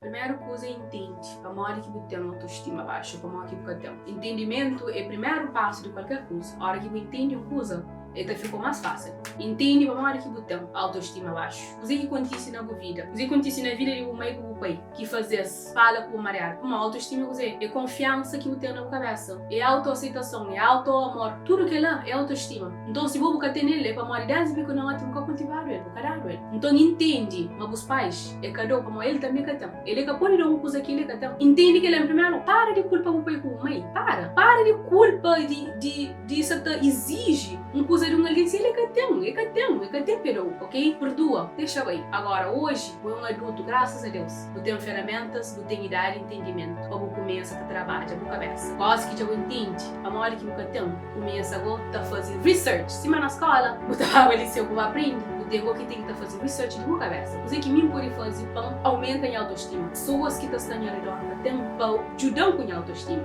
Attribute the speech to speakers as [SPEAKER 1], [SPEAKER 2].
[SPEAKER 1] Primeira coisa é entende. Para hora que você tem uma autoestima baixa, para hora que você tem. Entendimento é o primeiro passo de qualquer coisa. A hora que você entende uma coisa, então ficou mais fácil. Entende para hora que você tem autoestima baixa. O que acontece na sua vida? O que acontece na vida de uma mãe com o pai? Que fazes fala com o marido. Uma autoestima é confiança que você tem na sua cabeça. É autoaceitação, é autoamor. Tudo que lá é autoestima. Então se você tem ele, para hora de você não vai cultivar ele, para dar ele. Então entende, mas os pais é cada como ele também que tem. Ele que pode dar uma coisa que ele que tem. Entende que ele é primeiro. Para de culpa o pai com a mãe. Para de culpa de você exige uma coisa de um alguém se ele que tem, perdoa, ok? Perdoa, deixa bem. Agora, hoje, eu um adulto, graças a Deus, eu tenho ferramentas, eu tenho idade e entendimento. Eu começo a trabalhar a minha cabeça. Quase que eu entendo, a hora que eu tenho, começo a fazer research. Se na escola, eu estava ali se eu vou aprender. Eu tenho que fazer research de minha cabeça. O que me pode fazer para aumentar a autoestima. Pessoas que estão ao redor, para ajudar com a autoestima.